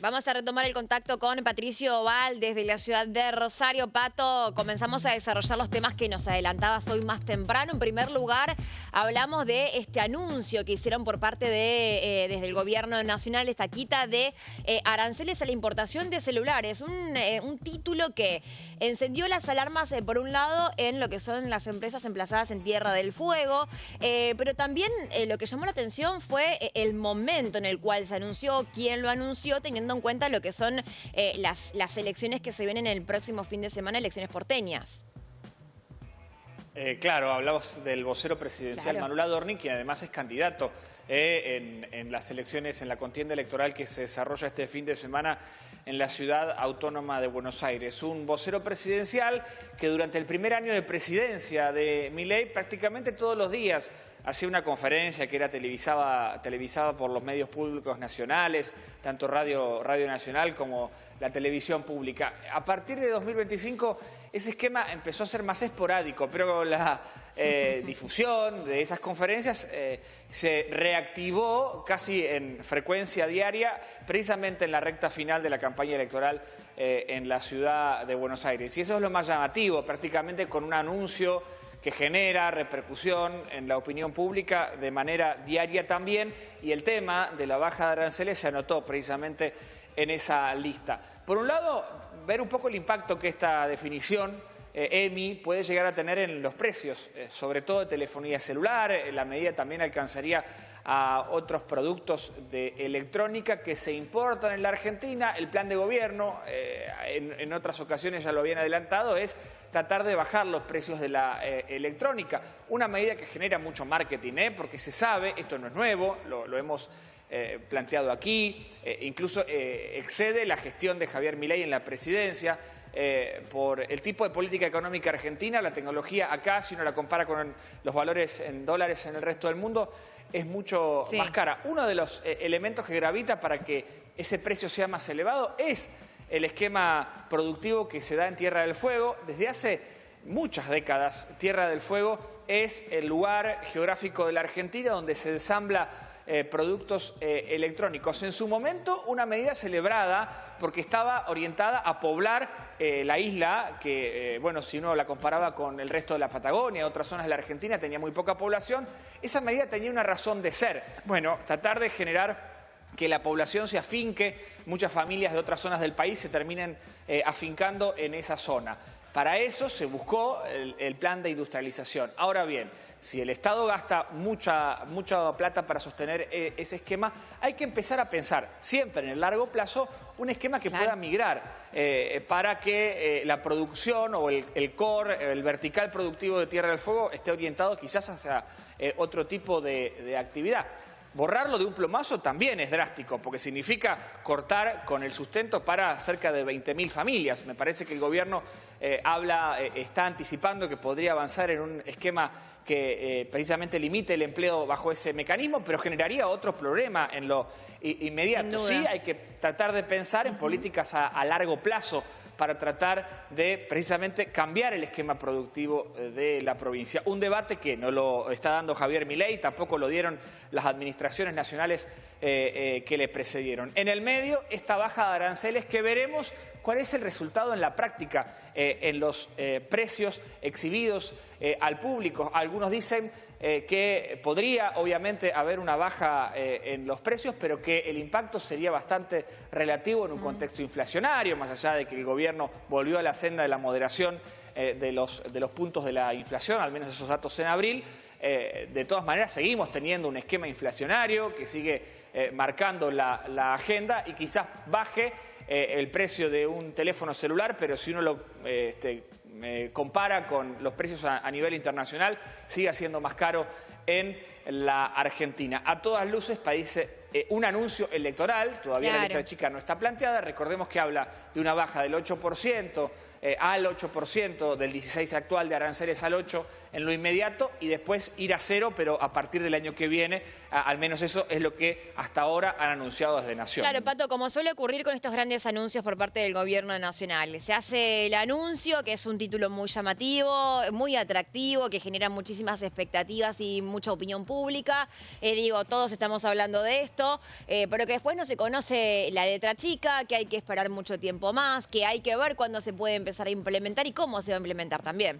Vamos a retomar el contacto con Patricio Oval desde la ciudad de Rosario. Pato, comenzamos a desarrollar los temas que nos adelantabas hoy más temprano. En primer lugar, hablamos de este anuncio que hicieron por parte de desde el gobierno nacional, esta quita de aranceles a la importación de celulares. Un título que encendió las alarmas, por un lado, en lo que son las empresas emplazadas en Tierra del Fuego, pero también lo que llamó la atención fue el momento en el cual se anunció, quién lo anunció, teniendo en cuenta lo que son las elecciones que se vienen el próximo fin de semana, elecciones porteñas. Claro, hablamos del vocero presidencial, Claro. Manuel Adorni, quien además es candidato en las elecciones, en la contienda electoral que se desarrolla este fin de semana en la ciudad autónoma de Buenos Aires. Un vocero presidencial que durante el primer año de presidencia de Milei prácticamente todos los días hacía una conferencia que era televisada por los medios públicos nacionales, tanto Radio Nacional como la televisión pública. A partir de 2025 ese esquema empezó a ser más esporádico, pero la difusión de esas conferencias se reactivó casi en frecuencia diaria, precisamente en la recta final de la campaña electoral en la ciudad de Buenos Aires. Y eso es lo más llamativo, prácticamente con un anuncio que genera repercusión en la opinión pública de manera diaria también, y el tema de la baja de aranceles se anotó precisamente en esa lista. Por un lado, ver un poco el impacto que esta definición EMI puede llegar a tener en los precios, sobre todo de telefonía celular. La medida también alcanzaría a otros productos de electrónica que se importan en la Argentina. El plan de gobierno, en otras ocasiones ya lo habían adelantado, es tratar de bajar los precios de la electrónica. Una medida que genera mucho marketing, porque se sabe, esto no es nuevo, lo hemos planteado aquí, incluso excede la gestión de Javier Milei en la presidencia. Por el tipo de política económica argentina, la tecnología acá, si uno la compara con los valores en dólares en el resto del mundo, es mucho más cara. Uno de los elementos que gravita para que ese precio sea más elevado es el esquema productivo que se da en Tierra del Fuego. Desde hace muchas décadas, Tierra del Fuego es el lugar geográfico de la Argentina donde se ensambla productos electrónicos. En su momento, una medida celebrada porque estaba orientada a poblar la isla, que, bueno, si uno la comparaba con el resto de la Patagonia, otras zonas de la Argentina, tenía muy poca población. Esa medida tenía una razón de ser. Bueno, tratar de generar que la población se afinque, muchas familias de otras zonas del país se terminen afincando en esa zona. Para eso se buscó el plan de industrialización. Ahora bien, si el Estado gasta mucha plata para sostener ese esquema, hay que empezar a pensar siempre en el largo plazo un esquema que pueda migrar para que la producción o el core, el vertical productivo de Tierra del Fuego esté orientado quizás hacia otro tipo de actividad. Borrarlo de un plumazo también es drástico, porque significa cortar con el sustento para cerca de 20.000 familias. Me parece que el gobierno está anticipando que podría avanzar en un esquema que precisamente limite el empleo bajo ese mecanismo, pero generaría otro problema en lo inmediato. Sí, hay que tratar de pensar en políticas a largo plazo para tratar de precisamente cambiar el esquema productivo de la provincia. Un debate que no lo está dando Javier Milei, tampoco lo dieron las administraciones nacionales que le precedieron. En el medio, esta baja de aranceles que veremos cuál es el resultado en la práctica en los precios exhibidos al público. Algunos dicen que podría obviamente haber una baja en los precios, pero que el impacto sería bastante relativo en un contexto inflacionario, más allá de que el gobierno volvió a la senda de la moderación de los puntos de la inflación, al menos esos datos en abril. De todas maneras seguimos teniendo un esquema inflacionario que sigue marcando la agenda y quizás baje el precio de un teléfono celular, pero si uno lo compara con los precios a nivel internacional, sigue siendo más caro en la Argentina. A todas luces parece un anuncio electoral, todavía la letra chica no está planteada. Recordemos que habla de una baja del 8%, al 8%, del 16 actual de aranceles al 8% en lo inmediato, y después ir a 0, pero a partir del año que viene, al menos eso es lo que hasta ahora han anunciado desde Nación. Claro, Pato, como suele ocurrir con estos grandes anuncios por parte del gobierno nacional, se hace el anuncio, que es un título muy llamativo, muy atractivo, que genera muchísimas expectativas y mucha opinión pública. pública. Digo, todos estamos hablando de esto, pero que después no se conoce la letra chica, que hay que esperar mucho tiempo más, que hay que ver cuándo se puede empezar a implementar y cómo se va a implementar también.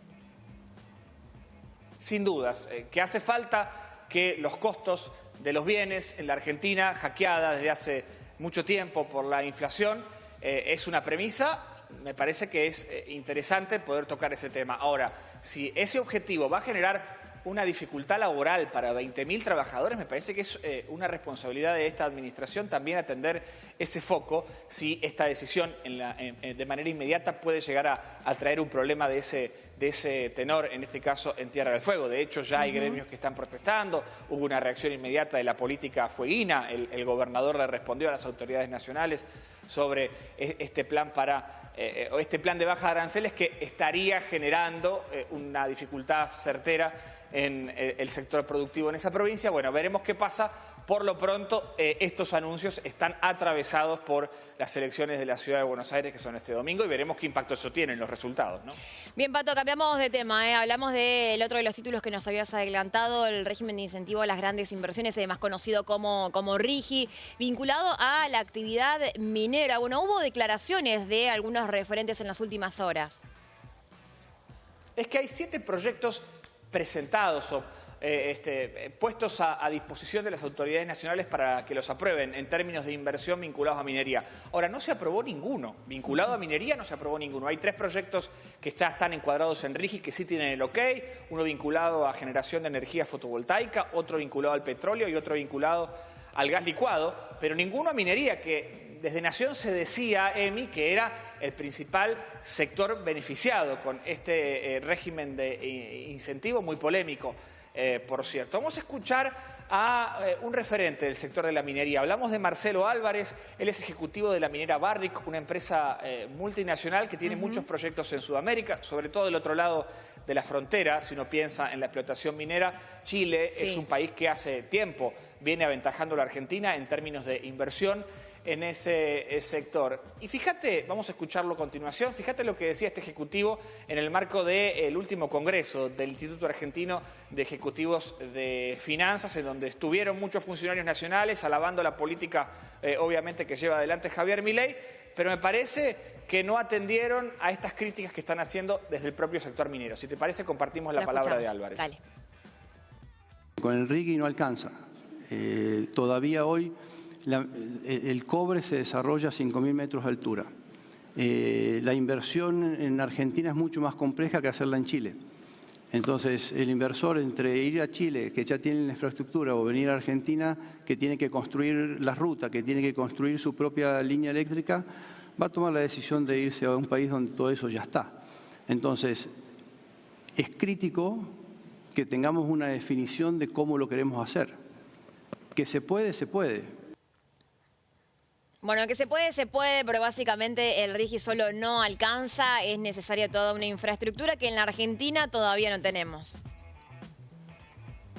Sin dudas, que hace falta que los costos de los bienes en la Argentina, hackeada desde hace mucho tiempo por la inflación, es una premisa. Me parece que es interesante poder tocar ese tema. Ahora, si ese objetivo va a generar una dificultad laboral para 20.000 trabajadores, me parece que es una responsabilidad de esta administración también atender ese foco, si esta decisión de manera inmediata puede llegar a traer un problema de ese tenor, en este caso en Tierra del Fuego. De hecho, ya hay gremios que están protestando, hubo una reacción inmediata de la política fueguina, el gobernador le respondió a las autoridades nacionales sobre este plan este plan de baja de aranceles que estaría generando una dificultad certera en el sector productivo en esa provincia. Bueno, veremos qué pasa. Por lo pronto, estos anuncios están atravesados por las elecciones de la Ciudad de Buenos Aires, que son este domingo, y veremos qué impacto eso tiene en los resultados, ¿no? Bien, Pato, cambiamos de tema, Hablamos del otro de los títulos que nos habías adelantado, el régimen de incentivo a las grandes inversiones, más conocido como RIGI, vinculado a la actividad minera. Bueno, hubo declaraciones de algunos referentes en las últimas horas. Es que hay 7 proyectos presentados o puestos a disposición de las autoridades nacionales para que los aprueben en términos de inversión vinculados a minería. Ahora, no se aprobó ninguno. Vinculado a minería no se aprobó ninguno. Hay 3 proyectos que ya están encuadrados en RIGI que sí tienen el ok. Uno vinculado a generación de energía fotovoltaica, otro vinculado al petróleo y otro vinculado al gas licuado, pero ninguno a minería, que desde Nación se decía, Emi, que era el principal sector beneficiado con este régimen de incentivo muy polémico, por cierto. Vamos a escuchar a un referente del sector de la minería. Hablamos de Marcelo Álvarez, él es ejecutivo de la minera Barrick, una empresa multinacional que tiene muchos proyectos en Sudamérica, sobre todo del otro lado de la frontera. Si uno piensa en la explotación minera, Chile es un país que hace tiempo viene aventajando a la Argentina en términos de inversión en ese sector. Y fíjate, vamos a escucharlo a continuación, fíjate lo que decía este ejecutivo en el marco del último congreso del Instituto Argentino de Ejecutivos de Finanzas, en donde estuvieron muchos funcionarios nacionales alabando la política, obviamente, que lleva adelante Javier Milei, pero me parece que no atendieron a estas críticas que están haciendo desde el propio sector minero. Si te parece, compartimos la palabra de Álvarez. Dale. Con el RIGI no alcanza. Todavía hoy el cobre se desarrolla a 5.000 metros de altura. La inversión en Argentina es mucho más compleja que hacerla en Chile. Entonces, el inversor, entre ir a Chile, que ya tiene la infraestructura, o venir a Argentina, que tiene que construir la ruta, que tiene que construir su propia línea eléctrica, va a tomar la decisión de irse a un país donde todo eso ya está. Entonces, es crítico que tengamos una definición de cómo lo queremos hacer. Que se puede, se puede. Bueno, que se puede, pero básicamente el RIGI solo no alcanza. Es necesaria toda una infraestructura que en la Argentina todavía no tenemos.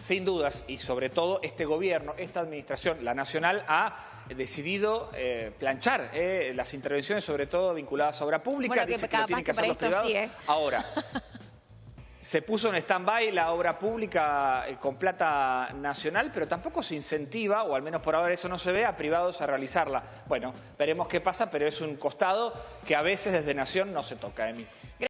Sin dudas, y sobre todo este gobierno, esta administración, la nacional, ha decidido planchar las intervenciones, sobre todo vinculadas a obra pública. Bueno, dice que capaz que para esto sí, Ahora, se puso en stand-by la obra pública con plata nacional, pero tampoco se incentiva, o al menos por ahora eso no se ve, a privados a realizarla. Bueno, veremos qué pasa, pero es un costado que a veces desde Nación no se toca, Emi.